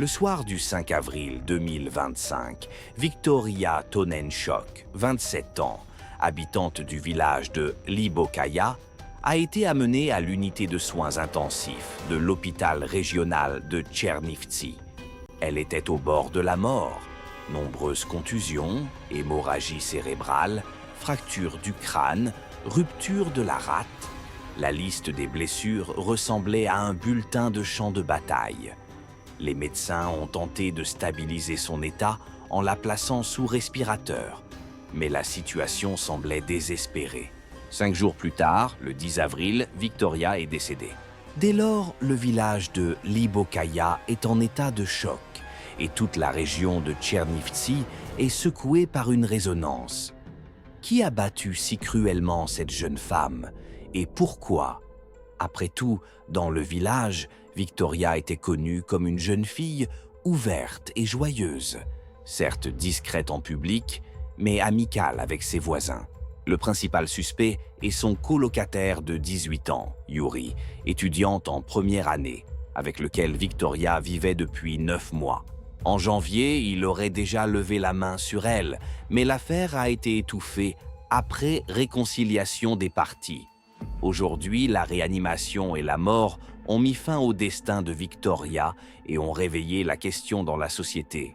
Le soir du 5 avril 2025, Victoria Tonenchok, 27 ans, habitante du village de Libokaya, a été amenée à l'unité de soins intensifs de l'hôpital régional de Tchernivtsi. Elle était au bord de la mort. Nombreuses contusions, hémorragie cérébrale, fracture du crâne, rupture de la rate. La liste des blessures ressemblait à un bulletin de champ de bataille. Les médecins ont tenté de stabiliser son état en la plaçant sous respirateur, mais la situation semblait désespérée. 5 jours plus tard, le 10 avril, Victoria est décédée. Dès lors, le village de Libokaya est en état de choc et toute la région de Tchernivtsi est secouée par une résonance. Qui a battu si cruellement cette jeune femme et pourquoi? Après tout, dans le village, Victoria était connue comme une jeune fille ouverte et joyeuse, certes discrète en public, mais amicale avec ses voisins. Le principal suspect est son colocataire de 18 ans, Yuri, étudiante en première année, avec lequel Victoria vivait depuis 9 mois. En janvier, il aurait déjà levé la main sur elle, mais l'affaire a été étouffée après réconciliation des parties. Aujourd'hui, la réanimation et la mort ont mis fin au destin de Victoria et ont réveillé la question dans la société.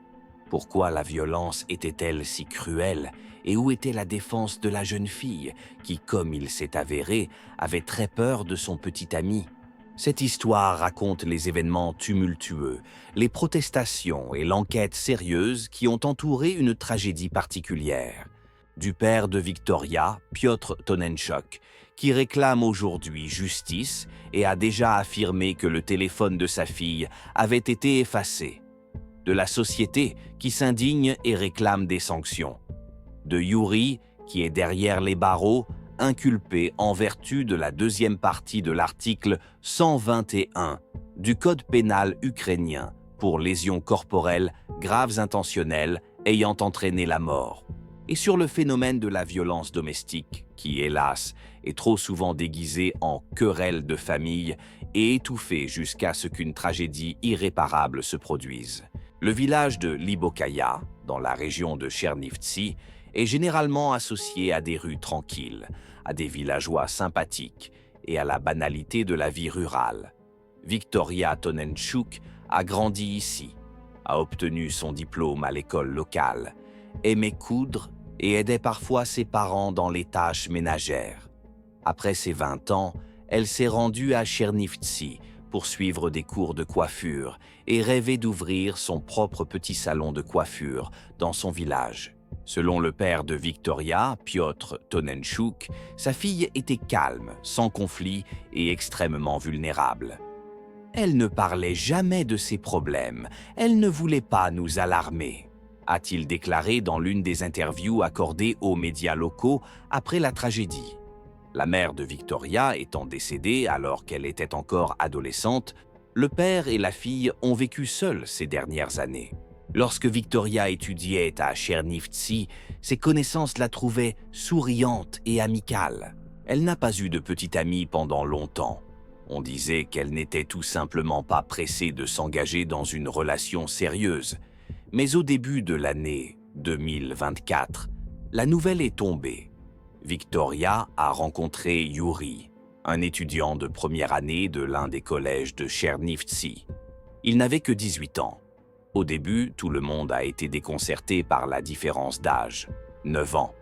Pourquoi la violence était-elle si cruelle et où était la défense de la jeune fille qui, comme il s'est avéré, avait très peur de son petit ami? Cette histoire raconte les événements tumultueux, les protestations et l'enquête sérieuse qui ont entouré une tragédie particulière. Du père de Victoria, Piotr Tonenchok, qui réclame aujourd'hui justice et a déjà affirmé que le téléphone de sa fille avait été effacé. De la société qui s'indigne et réclame des sanctions. De Yuri, qui est derrière les barreaux, inculpé en vertu de la deuxième partie de l'article 121 du Code pénal ukrainien pour lésions corporelles graves intentionnelles ayant entraîné la mort. Et sur le phénomène de la violence domestique, qui, hélas, est trop souvent déguisée en querelle de famille et étouffée jusqu'à ce qu'une tragédie irréparable se produise. Le village de Libokaya, dans la région de Tchernivtsi, est généralement associé à des rues tranquilles, à des villageois sympathiques et à la banalité de la vie rurale. Victoria Tonenchuk a grandi ici, a obtenu son diplôme à l'école locale, aimait coudre et aidait parfois ses parents dans les tâches ménagères. Après ses 20 ans, elle s'est rendue à Tchernivtsi pour suivre des cours de coiffure et rêver d'ouvrir son propre petit salon de coiffure dans son village. Selon le père de Victoria, Piotr Tonenchuk, sa fille était calme, sans conflit et extrêmement vulnérable. Elle ne parlait jamais de ses problèmes, elle ne voulait pas nous alarmer, a-t-il déclaré dans l'une des interviews accordées aux médias locaux après la tragédie. La mère de Victoria étant décédée alors qu'elle était encore adolescente, le père et la fille ont vécu seuls ces dernières années. Lorsque Victoria étudiait à Tchernivtsi, ses connaissances la trouvaient souriante et amicale. Elle n'a pas eu de petite amie pendant longtemps. On disait qu'elle n'était tout simplement pas pressée de s'engager dans une relation sérieuse. Mais au début de l'année 2024, la nouvelle est tombée. Victoria a rencontré Yuri, un étudiant de première année de l'un des collèges de Tchernivtsi. Il n'avait que 18 ans. Au début, tout le monde a été déconcerté par la différence d'âge, 9 ans.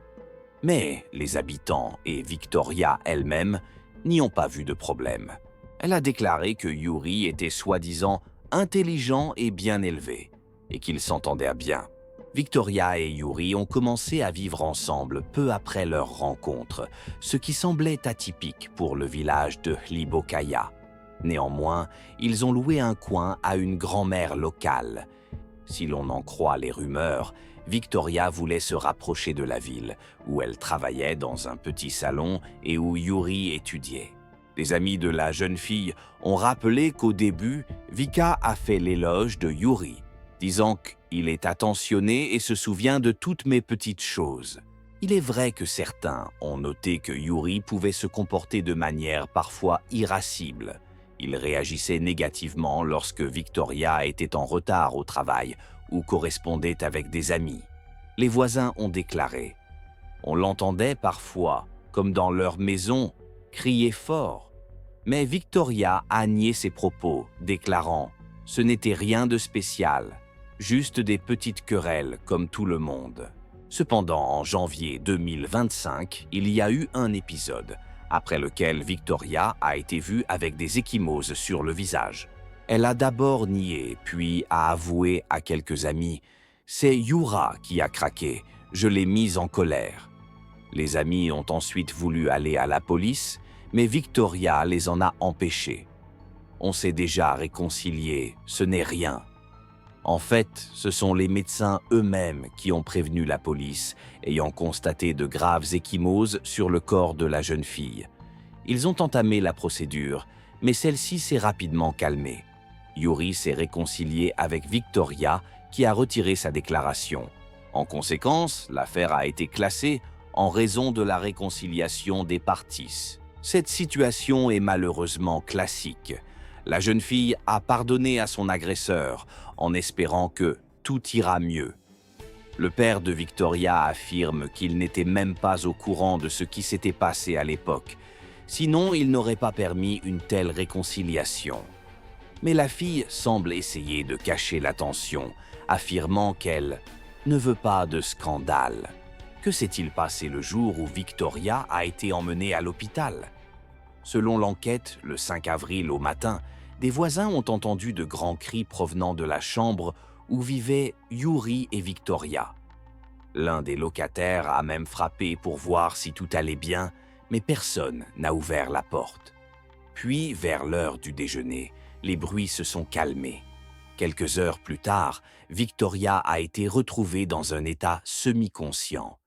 Mais les habitants et Victoria elle-même n'y ont pas vu de problème. Elle a déclaré que Yuri était soi-disant intelligent et bien élevé, et qu'ils s'entendaient bien. Victoria et Yuri ont commencé à vivre ensemble peu après leur rencontre, ce qui semblait atypique pour le village de Libokaya. Néanmoins, ils ont loué un coin à une grand-mère locale. Si l'on en croit les rumeurs, Victoria voulait se rapprocher de la ville, où elle travaillait dans un petit salon et où Yuri étudiait. Les amis de la jeune fille ont rappelé qu'au début, Vika a fait l'éloge de Yuri, disant qu'il est attentionné et se souvient de toutes mes petites choses. Il est vrai que certains ont noté que Yuri pouvait se comporter de manière parfois irascible. Il réagissait négativement lorsque Victoria était en retard au travail ou correspondait avec des amis. Les voisins ont déclaré. On l'entendait parfois, comme dans leur maison, crier fort. Mais Victoria a nié ses propos, déclarant « Ce n'était rien de spécial, juste des petites querelles comme tout le monde ». Cependant, en janvier 2025, il y a eu un épisode, après lequel Victoria a été vue avec des ecchymoses sur le visage. Elle a d'abord nié, puis a avoué à quelques amis « C'est Yura qui a craqué, je l'ai mise en colère ». Les amis ont ensuite voulu aller à la police, mais Victoria les en a empêchés. On s'est déjà réconcilié, ce n'est rien. En fait, ce sont les médecins eux-mêmes qui ont prévenu la police, ayant constaté de graves ecchymoses sur le corps de la jeune fille. Ils ont entamé la procédure, mais celle-ci s'est rapidement calmée. Yuri s'est réconcilié avec Victoria, qui a retiré sa déclaration. En conséquence, l'affaire a été classée en raison de la réconciliation des parties. Cette situation est malheureusement classique. La jeune fille a pardonné à son agresseur en espérant que tout ira mieux. Le père de Victoria affirme qu'il n'était même pas au courant de ce qui s'était passé à l'époque. Sinon, il n'aurait pas permis une telle réconciliation. Mais la fille semble essayer de cacher l'attention, affirmant qu'elle ne veut pas de scandale. Que s'est-il passé le jour où Victoria a été emmenée à l'hôpital? Selon l'enquête, le 5 avril au matin, des voisins ont entendu de grands cris provenant de la chambre où vivaient Yuri et Victoria. L'un des locataires a même frappé pour voir si tout allait bien, mais personne n'a ouvert la porte. Puis, vers l'heure du déjeuner, les bruits se sont calmés. Quelques heures plus tard, Victoria a été retrouvée dans un état semi-conscient.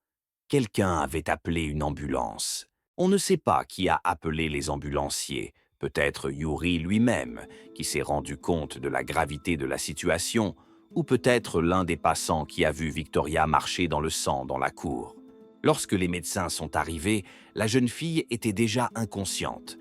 Quelqu'un avait appelé une ambulance. On ne sait pas qui a appelé les ambulanciers, peut-être Yuri lui-même, qui s'est rendu compte de la gravité de la situation, ou peut-être l'un des passants qui a vu Victoria marcher dans le sang dans la cour. Lorsque les médecins sont arrivés, la jeune fille était déjà inconsciente.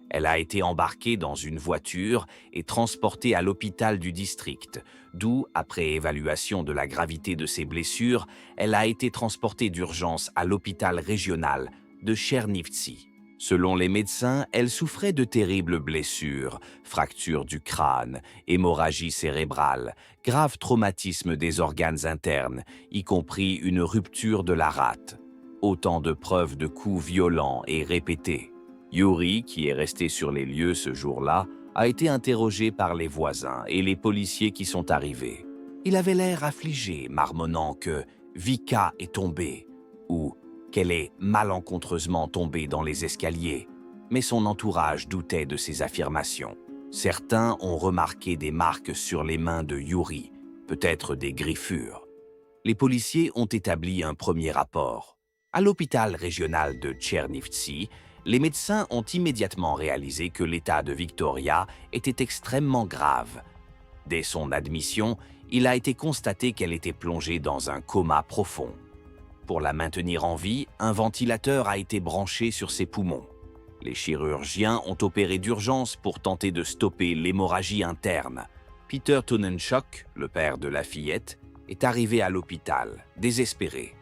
Elle a été embarquée dans une voiture et transportée à l'hôpital du district, d'où, après évaluation de la gravité de ses blessures, elle a été transportée d'urgence à l'hôpital régional de Chernivtsi. Selon les médecins, elle souffrait de terribles blessures, fractures du crâne, hémorragie cérébrale, grave traumatisme des organes internes, y compris une rupture de la rate. Autant de preuves de coups violents et répétés. Yuri, qui est resté sur les lieux ce jour-là, a été interrogé par les voisins et les policiers qui sont arrivés. Il avait l'air affligé, marmonnant que « Vika est tombée » ou qu'elle est malencontreusement tombée dans les escaliers, mais son entourage doutait de ces affirmations. Certains ont remarqué des marques sur les mains de Yuri, peut-être des griffures. Les policiers ont établi un premier rapport. À l'hôpital régional de Chernivtsi, les médecins ont immédiatement réalisé que l'état de Victoria était extrêmement grave. Dès son admission, il a été constaté qu'elle était plongée dans un coma profond. Pour la maintenir en vie, un ventilateur a été branché sur ses poumons. Les chirurgiens ont opéré d'urgence pour tenter de stopper l'hémorragie interne. Peter Tonenchok, le père de la fillette, est arrivé à l'hôpital, désespéré.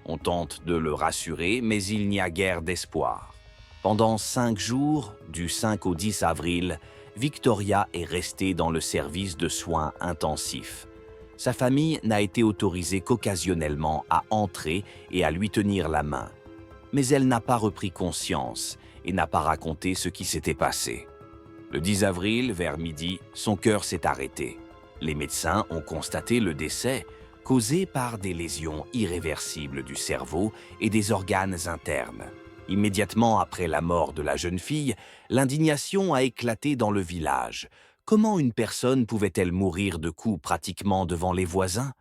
On tente de le rassurer, mais il n'y a guère d'espoir. Pendant 5 jours, du 5 au 10 avril, Victoria est restée dans le service de soins intensifs. Sa famille n'a été autorisée qu'occasionnellement à entrer et à lui tenir la main. Mais elle n'a pas repris conscience et n'a pas raconté ce qui s'était passé. Le 10 avril, vers midi, son cœur s'est arrêté. Les médecins ont constaté le décès causé par des lésions irréversibles du cerveau et des organes internes. Immédiatement après la mort de la jeune fille, l'indignation a éclaté dans le village. Comment une personne pouvait-elle mourir de coups pratiquement devant les voisins?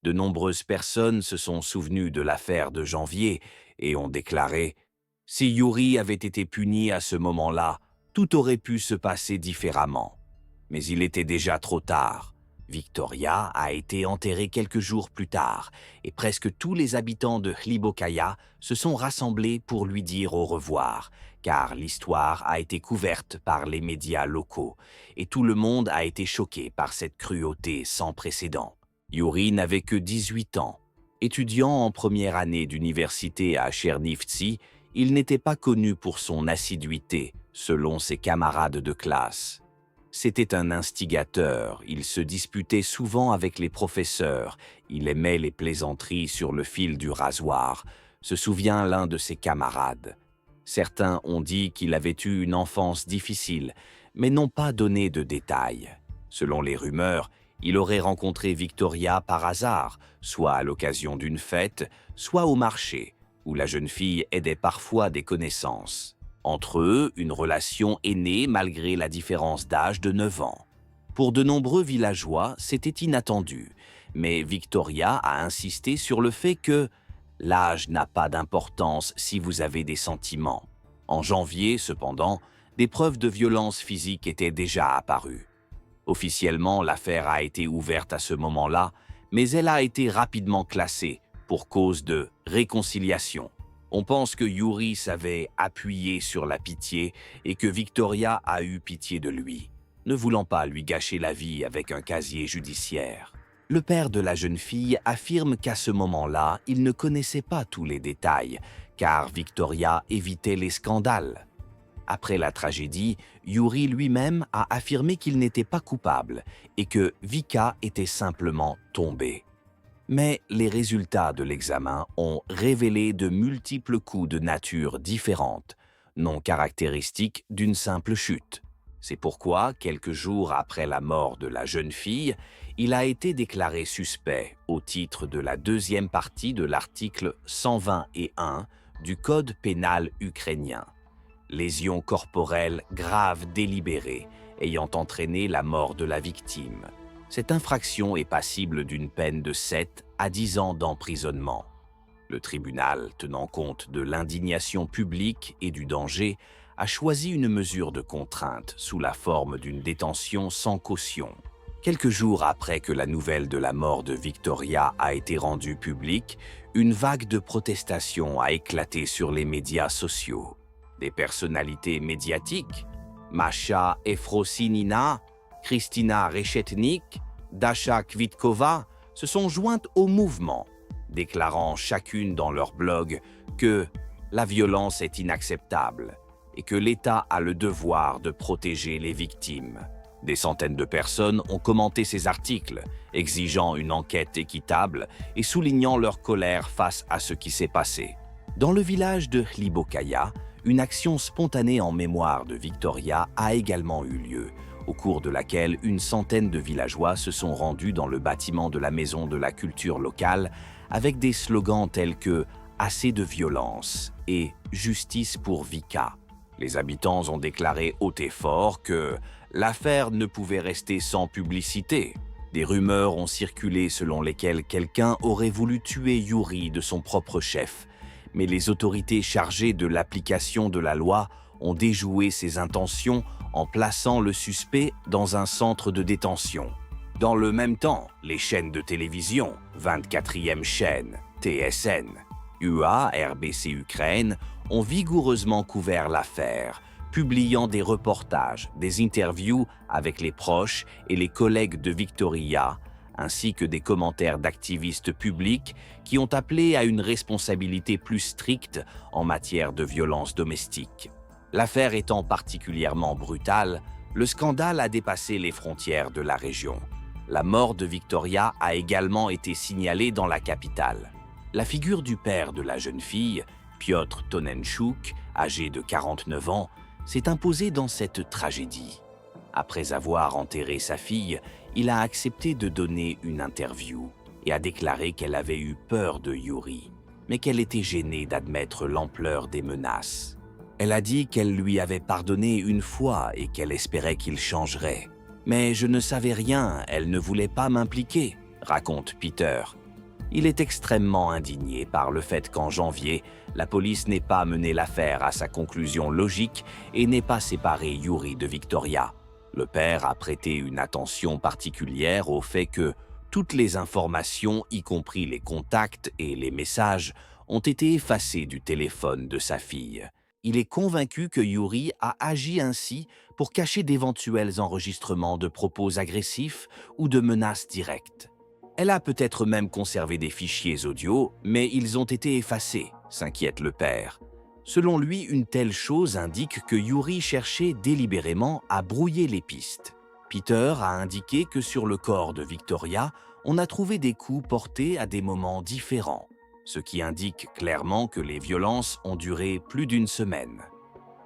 De nombreuses personnes se sont souvenues de l'affaire de janvier et ont déclaré « Si Yuri avait été puni à ce moment-là, tout aurait pu se passer différemment. » Mais il était déjà trop tard. Victoria a été enterrée quelques jours plus tard et presque tous les habitants de Hlibokaya se sont rassemblés pour lui dire au revoir, car l'histoire a été couverte par les médias locaux et tout le monde a été choqué par cette cruauté sans précédent. Yuri n'avait que 18 ans. Étudiant en première année d'université à Chernivtsi, il n'était pas connu pour son assiduité, selon ses camarades de classe. C'était un instigateur, il se disputait souvent avec les professeurs, il aimait les plaisanteries sur le fil du rasoir, se souvient l'un de ses camarades. Certains ont dit qu'il avait eu une enfance difficile, mais n'ont pas donné de détails. Selon les rumeurs, il aurait rencontré Victoria par hasard, soit à l'occasion d'une fête, soit au marché, où la jeune fille aidait parfois des connaissances. Entre eux, une relation est née malgré la différence d'âge de 9 ans. Pour de nombreux villageois, c'était inattendu, mais Victoria a insisté sur le fait que l'âge n'a pas d'importance si vous avez des sentiments. En janvier, cependant, des preuves de violence physique étaient déjà apparues. Officiellement, l'affaire a été ouverte à ce moment-là, mais elle a été rapidement classée pour cause de réconciliation. On pense que Yuri s'avait appuyé sur la pitié et que Victoria a eu pitié de lui, ne voulant pas lui gâcher la vie avec un casier judiciaire. Le père de la jeune fille affirme qu'à ce moment-là, il ne connaissait pas tous les détails, car Victoria évitait les scandales. Après la tragédie, Yuri lui-même a affirmé qu'il n'était pas coupable et que Vika était simplement tombée. Mais les résultats de l'examen ont révélé de multiples coups de nature différente, non caractéristiques d'une simple chute. C'est pourquoi, quelques jours après la mort de la jeune fille, il a été déclaré suspect au titre de la deuxième partie de l'article 121 du Code pénal ukrainien. Lésions corporelles graves délibérées ayant entraîné la mort de la victime. Cette infraction est passible d'une peine de 7 à 10 ans d'emprisonnement. Le tribunal, tenant compte de l'indignation publique et du danger, a choisi une mesure de contrainte sous la forme d'une détention sans caution. Quelques jours après que la nouvelle de la mort de Victoria a été rendue publique, une vague de protestations a éclaté sur les médias sociaux. Des personnalités médiatiques, Masha Efrosinina, Kristina Reshetnik, Dasha Kvitkova, se sont jointes au mouvement, déclarant chacune dans leur blog que la violence est inacceptable et que l'État a le devoir de protéger les victimes. Des centaines de personnes ont commenté ces articles, exigeant une enquête équitable et soulignant leur colère face à ce qui s'est passé. Dans le village de Hlibokaya, une action spontanée en mémoire de Victoria a également eu lieu, au cours de laquelle une centaine de villageois se sont rendus dans le bâtiment de la Maison de la Culture locale avec des slogans tels que « Assez de violence » et « Justice pour Vika ». Les habitants ont déclaré haut et fort que l'affaire ne pouvait rester sans publicité. Des rumeurs ont circulé selon lesquelles quelqu'un aurait voulu tuer Yuri de son propre chef, mais les autorités chargées de l'application de la loi ont déjoué ces intentions en plaçant le suspect dans un centre de détention. Dans le même temps, les chaînes de télévision, 24e chaîne, TSN, UA, RBC Ukraine, ont vigoureusement couvert l'affaire, publiant des reportages, des interviews avec les proches et les collègues de Victoria, ainsi que des commentaires d'activistes publics qui ont appelé à une responsabilité plus stricte en matière de violence domestique. L'affaire étant particulièrement brutale, le scandale a dépassé les frontières de la région. La mort de Victoria a également été signalée dans la capitale. La figure du père de la jeune fille, Piotr Tonenchuk, âgé de 49 ans, s'est imposé dans cette tragédie. Après avoir enterré sa fille, il a accepté de donner une interview et a déclaré qu'elle avait eu peur de Yuri, mais qu'elle était gênée d'admettre l'ampleur des menaces. Elle a dit qu'elle lui avait pardonné une fois et qu'elle espérait qu'il changerait. Mais je ne savais rien, elle ne voulait pas m'impliquer, raconte Peter. Il est extrêmement indigné par le fait qu'en janvier, la police n'ait pas mené l'affaire à sa conclusion logique et n'ait pas séparé Yuri de Victoria. Le père a prêté une attention particulière au fait que toutes les informations, y compris les contacts et les messages, ont été effacées du téléphone de sa fille. Il est convaincu que Yuri a agi ainsi pour cacher d'éventuels enregistrements de propos agressifs ou de menaces directes. Elle a peut-être même conservé des fichiers audio, mais ils ont été effacés, s'inquiète le père. Selon lui, une telle chose indique que Yuri cherchait délibérément à brouiller les pistes. Peter a indiqué que sur le corps de Victoria, on a trouvé des coups portés à des moments différents, ce qui indique clairement que les violences ont duré plus d'une semaine.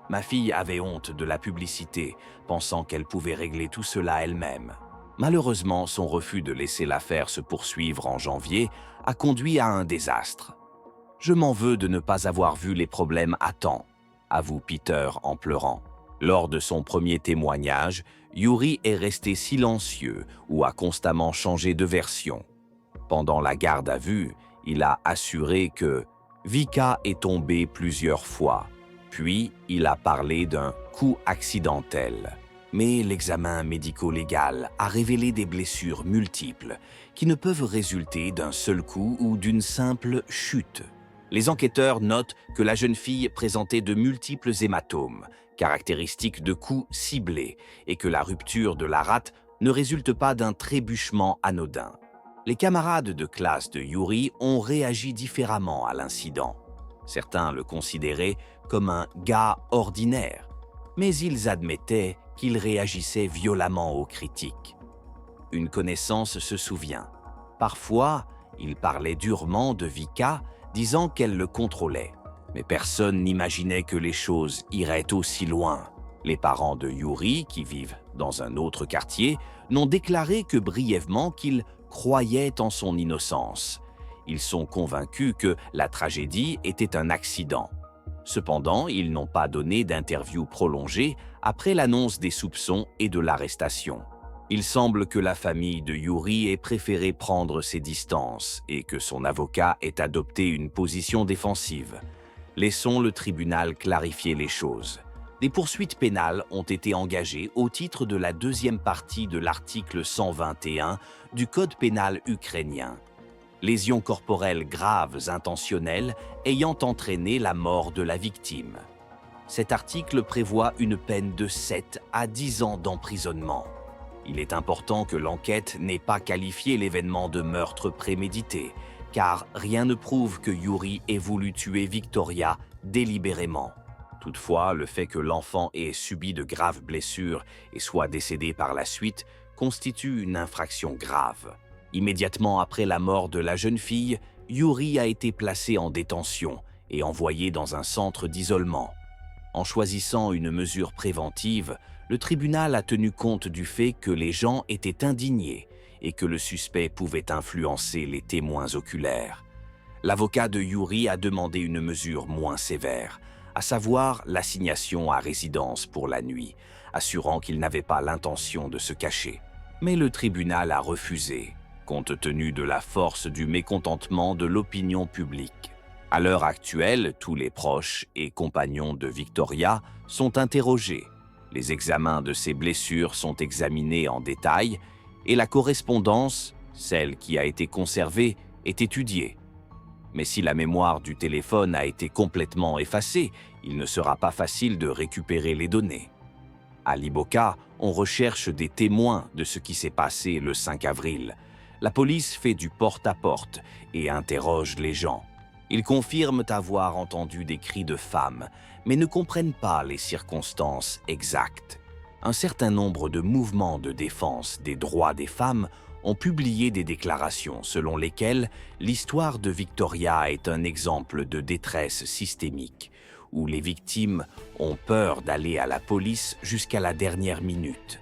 Ma fille avait honte de la publicité, pensant qu'elle pouvait régler tout cela elle-même. Malheureusement, son refus de laisser l'affaire se poursuivre en janvier a conduit à un désastre. Je m'en veux de ne pas avoir vu les problèmes à temps, avoue Peter en pleurant. Lors de son premier témoignage, Yuri est resté silencieux ou a constamment changé de version. Pendant la garde à vue, il a assuré que Vika est tombée plusieurs fois, puis il a parlé d'un coup accidentel. Mais l'examen médico-légal a révélé des blessures multiples qui ne peuvent résulter d'un seul coup ou d'une simple chute. Les enquêteurs notent que la jeune fille présentait de multiples hématomes, caractéristiques de coups ciblés, et que la rupture de la rate ne résulte pas d'un trébuchement anodin. Les camarades de classe de Yuri ont réagi différemment à l'incident. Certains le considéraient comme un gars ordinaire, mais ils admettaient qu'il réagissait violemment aux critiques. Une connaissance se souvient. Parfois, il parlait durement de Vika, disant qu'elle le contrôlait. Mais personne n'imaginait que les choses iraient aussi loin. Les parents de Yuri, qui vivent dans un autre quartier, n'ont déclaré que brièvement qu'ils croyaient en son innocence. Ils sont convaincus que la tragédie était un accident. Cependant, ils n'ont pas donné d'interview prolongée après l'annonce des soupçons et de l'arrestation. Il semble que la famille de Yuri ait préféré prendre ses distances et que son avocat ait adopté une position défensive. Laissons le tribunal clarifier les choses. Des poursuites pénales ont été engagées au titre de la deuxième partie de l'article 121 du Code pénal ukrainien. Lésions corporelles graves intentionnelles ayant entraîné la mort de la victime. Cet article prévoit une peine de 7 à 10 ans d'emprisonnement. Il est important que l'enquête n'ait pas qualifié l'événement de meurtre prémédité, car rien ne prouve que Yuri ait voulu tuer Victoria délibérément. Toutefois, le fait que l'enfant ait subi de graves blessures et soit décédé par la suite constitue une infraction grave. Immédiatement après la mort de la jeune fille, Yuri a été placé en détention et envoyé dans un centre d'isolement. En choisissant une mesure préventive, le tribunal a tenu compte du fait que les gens étaient indignés et que le suspect pouvait influencer les témoins oculaires. L'avocat de Yuri a demandé une mesure moins sévère, à savoir l'assignation à résidence pour la nuit, assurant qu'il n'avait pas l'intention de se cacher. Mais le tribunal a refusé, compte tenu de la force du mécontentement de l'opinion publique. À l'heure actuelle, tous les proches et compagnons de Victoria sont interrogés. Les examens de ses blessures sont examinés en détail et la correspondance, celle qui a été conservée, est étudiée. Mais si la mémoire du téléphone a été complètement effacée, il ne sera pas facile de récupérer les données. À Liboka, on recherche des témoins de ce qui s'est passé le 5 avril. La police fait du porte-à-porte et interroge les gens. Ils confirment avoir entendu des cris de femmes, mais ne comprennent pas les circonstances exactes. Un certain nombre de mouvements de défense des droits des femmes ont publié des déclarations selon lesquelles l'histoire de Victoria est un exemple de détresse systémique, où les victimes ont peur d'aller à la police jusqu'à la dernière minute.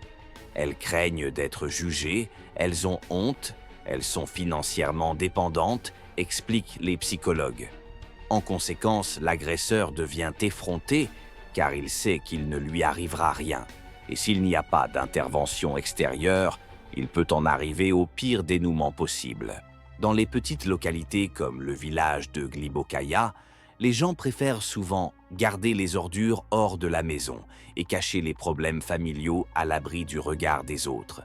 Elles craignent d'être jugées, elles ont honte, elles sont financièrement dépendantes, expliquent les psychologues. En conséquence, l'agresseur devient effronté car il sait qu'il ne lui arrivera rien. Et s'il n'y a pas d'intervention extérieure, il peut en arriver au pire dénouement possible. Dans les petites localités comme le village de Glibokaya, Les gens préfèrent souvent garder les ordures hors de la maison et cacher les problèmes familiaux à l'abri du regard des autres.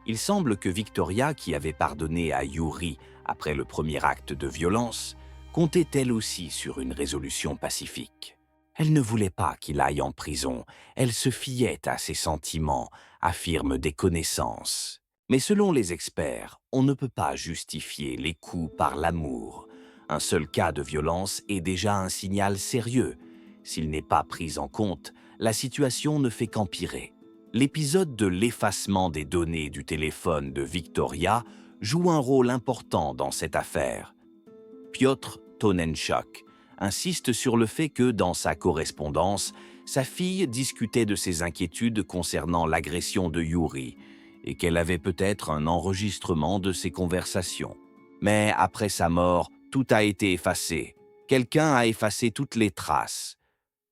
Il semble que Victoria, qui avait pardonné à Yuri après le premier acte de violence, comptait elle aussi sur une résolution pacifique. Elle ne voulait pas qu'il aille en prison, elle se fiait à ses sentiments, affirme des connaissances. Mais selon les experts, on ne peut pas justifier les coups par l'amour. Un seul cas de violence est déjà un signal sérieux. S'il n'est pas pris en compte, la situation ne fait qu'empirer. L'épisode de l'effacement des données du téléphone de Victoria joue un rôle important dans cette affaire. Piotr Tonenchok insiste sur le fait que, dans sa correspondance, sa fille discutait de ses inquiétudes concernant l'agression de Yuri et qu'elle avait peut-être un enregistrement de ces conversations. Mais après sa mort, tout a été effacé. Quelqu'un a effacé toutes les traces.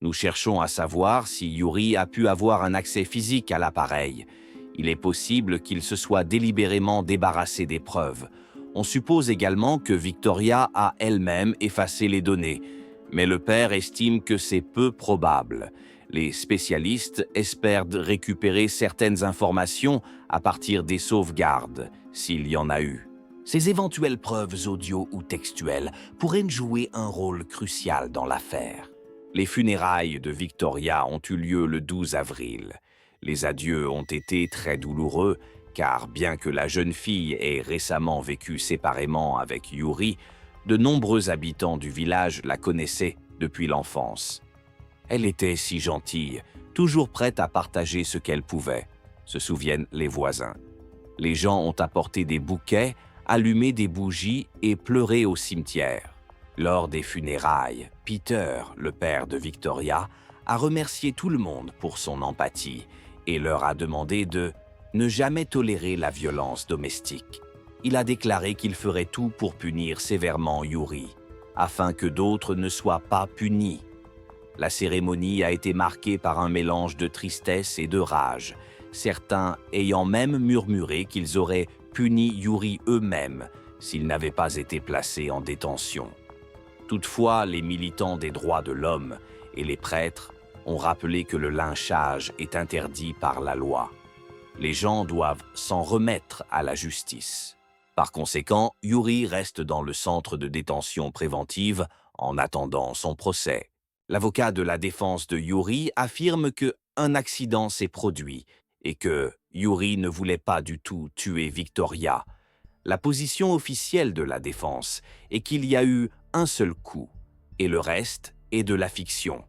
Nous cherchons à savoir si Yuri a pu avoir un accès physique à l'appareil. Il est possible qu'il se soit délibérément débarrassé des preuves. On suppose également que Victoria a elle-même effacé les données, mais le père estime que c'est peu probable. Les spécialistes espèrent récupérer certaines informations à partir des sauvegardes, s'il y en a eu. Ces éventuelles preuves audio ou textuelles pourraient jouer un rôle crucial dans l'affaire. Les funérailles de Victoria ont eu lieu le 12 avril. Les adieux ont été très douloureux, car bien que la jeune fille ait récemment vécu séparément avec Yuri, de nombreux habitants du village la connaissaient depuis l'enfance. Elle était si gentille, toujours prête à partager ce qu'elle pouvait, se souviennent les voisins. Les gens ont apporté des bouquets, allumé des bougies et pleuré au cimetière. Lors des funérailles, Peter, le père de Victoria, a remercié tout le monde pour son empathie et leur a demandé de ne jamais tolérer la violence domestique. Il a déclaré qu'il ferait tout pour punir sévèrement Yuri, afin que d'autres ne soient pas punis. La cérémonie a été marquée par un mélange de tristesse et de rage, certains ayant même murmuré qu'ils auraient puni Yuri eux-mêmes s'ils n'avaient pas été placés en détention. Toutefois, les militants des droits de l'homme et les prêtres ont rappelé que le lynchage est interdit par la loi. Les gens doivent s'en remettre à la justice. Par conséquent, Yuri reste dans le centre de détention préventive en attendant son procès. L'avocat de la défense de Yuri affirme qu'un accident s'est produit et que Yuri ne voulait pas du tout tuer Victoria. La position officielle de la défense est qu'il y a eu un seul coup, et le reste est de la fiction.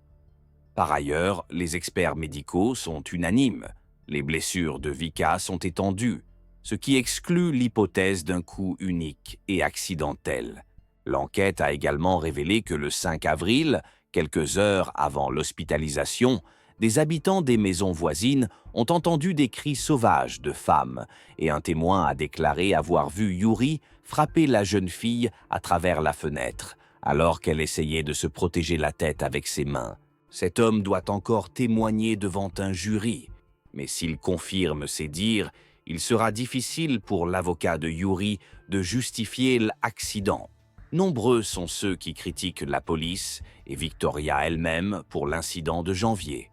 Par ailleurs, les experts médicaux sont unanimes. Les blessures de Vika sont étendues, ce qui exclut l'hypothèse d'un coup unique et accidentel. L'enquête a également révélé que le 5 avril, quelques heures avant l'hospitalisation, des habitants des maisons voisines ont entendu des cris sauvages de femmes et un témoin a déclaré avoir vu Yuri frapper la jeune fille à travers la fenêtre, alors qu'elle essayait de se protéger la tête avec ses mains. Cet homme doit encore témoigner devant un jury, mais s'il confirme ses dires, il sera difficile pour l'avocat de Yuri de justifier l'accident. Nombreux sont ceux qui critiquent la police et Victoria elle-même pour l'incident de janvier.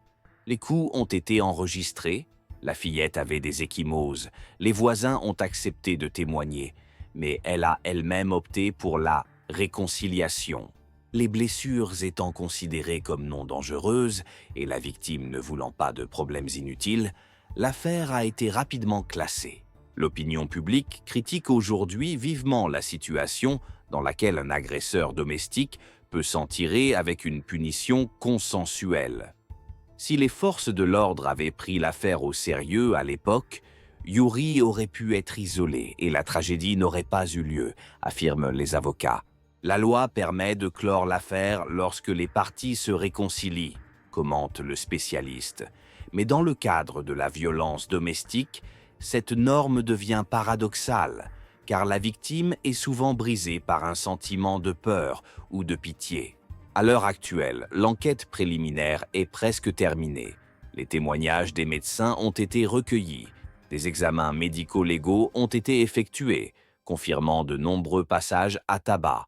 Les coups ont été enregistrés, la fillette avait des ecchymoses, les voisins ont accepté de témoigner, mais elle a elle-même opté pour la réconciliation. Les blessures étant considérées comme non dangereuses et la victime ne voulant pas de problèmes inutiles, l'affaire a été rapidement classée. L'opinion publique critique aujourd'hui vivement la situation dans laquelle un agresseur domestique peut s'en tirer avec une punition consensuelle. Si les forces de l'ordre avaient pris l'affaire au sérieux à l'époque, Yuri aurait pu être isolé et la tragédie n'aurait pas eu lieu, affirment les avocats. La loi permet de clore l'affaire lorsque les parties se réconcilient, commente le spécialiste. Mais dans le cadre de la violence domestique, cette norme devient paradoxale, car la victime est souvent brisée par un sentiment de peur ou de pitié. À l'heure actuelle, l'enquête préliminaire est presque terminée. Les témoignages des médecins ont été recueillis. Des examens médico-légaux ont été effectués, confirmant de nombreux passages à tabac.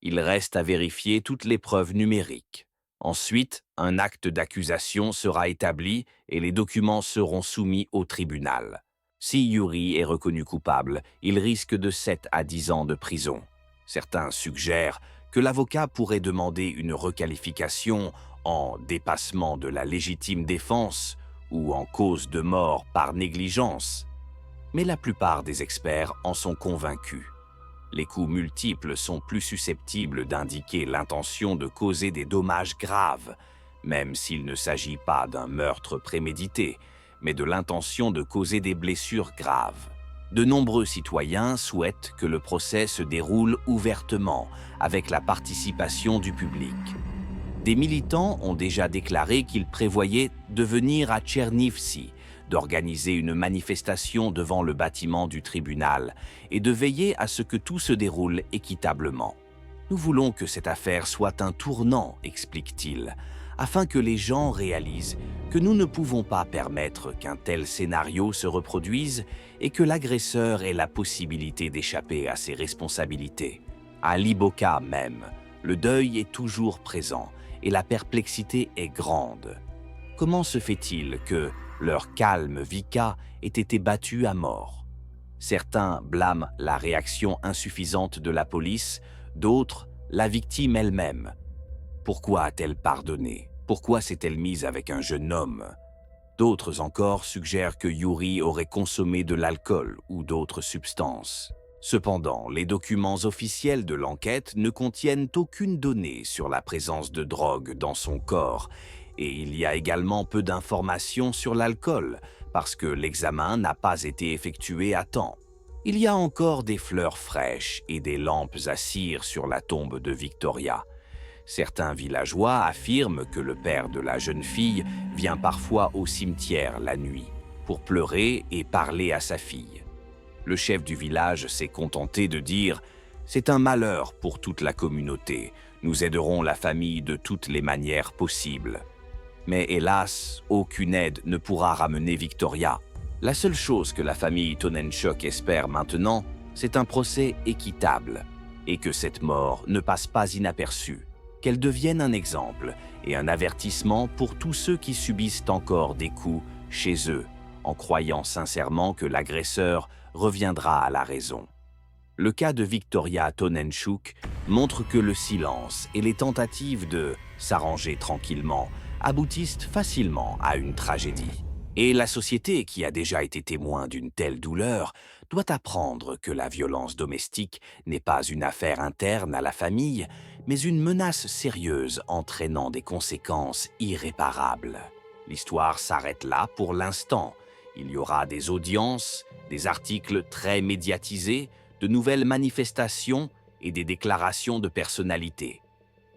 Il reste à vérifier toutes les preuves numériques. Ensuite, un acte d'accusation sera établi et les documents seront soumis au tribunal. Si Yuri est reconnu coupable, il risque de 7 à 10 ans de prison. Certains suggèrent que l'avocat pourrait demander une requalification en dépassement de la légitime défense ou en cause de mort par négligence. Mais la plupart des experts en sont convaincus. Les coups multiples sont plus susceptibles d'indiquer l'intention de causer des dommages graves, même s'il ne s'agit pas d'un meurtre prémédité, mais de l'intention de causer des blessures graves. De nombreux citoyens souhaitent que le procès se déroule ouvertement, avec la participation du public. Des militants ont déjà déclaré qu'ils prévoyaient de venir à Tchernivtsi, d'organiser une manifestation devant le bâtiment du tribunal et de veiller à ce que tout se déroule équitablement. Nous voulons que cette affaire soit un tournant, explique-t-il, afin que les gens réalisent que nous ne pouvons pas permettre qu'un tel scénario se reproduise et que l'agresseur ait la possibilité d'échapper à ses responsabilités. À Liboka même, le deuil est toujours présent et la perplexité est grande. Comment se fait-il que leur calme Vika ait été battu à mort? Certains blâment la réaction insuffisante de la police, d'autres la victime elle-même. Pourquoi a-t-elle pardonné? Pourquoi s'est-elle mise avec un jeune homme? D'autres encore suggèrent que Yuri aurait consommé de l'alcool ou d'autres substances. Cependant, les documents officiels de l'enquête ne contiennent aucune donnée sur la présence de drogue dans son corps, et il y a également peu d'informations sur l'alcool, parce que l'examen n'a pas été effectué à temps. Il y a encore des fleurs fraîches et des lampes à cire sur la tombe de Victoria. Certains villageois affirment que le père de la jeune fille vient parfois au cimetière la nuit, pour pleurer et parler à sa fille. Le chef du village s'est contenté de dire « C'est un malheur pour toute la communauté, nous aiderons la famille de toutes les manières possibles ». Mais hélas, aucune aide ne pourra ramener Victoria. La seule chose que la famille Tonenchok espère maintenant, c'est un procès équitable, et que cette mort ne passe pas inaperçue, qu'elle devienne un exemple et un avertissement pour tous ceux qui subissent encore des coups chez eux, en croyant sincèrement que l'agresseur reviendra à la raison. Le cas de Victoria Tonenchuk montre que le silence et les tentatives de s'arranger tranquillement aboutissent facilement à une tragédie. Et la société, qui a déjà été témoin d'une telle douleur, doit apprendre que la violence domestique n'est pas une affaire interne à la famille, mais une menace sérieuse entraînant des conséquences irréparables. L'histoire s'arrête là pour l'instant. Il y aura des audiences, des articles très médiatisés, de nouvelles manifestations et des déclarations de personnalités.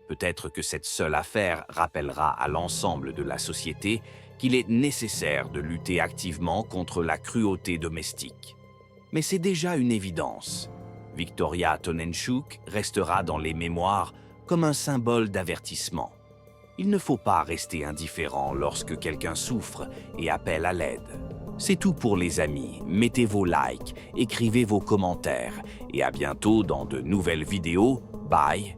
Peut-être que cette seule affaire rappellera à l'ensemble de la société qu'il est nécessaire de lutter activement contre la cruauté domestique. Mais c'est déjà une évidence. Victoria Tonenchuk restera dans les mémoires comme un symbole d'avertissement. Il ne faut pas rester indifférent lorsque quelqu'un souffre et appelle à l'aide. C'est tout pour les amis, mettez vos likes, écrivez vos commentaires et à bientôt dans de nouvelles vidéos. Bye!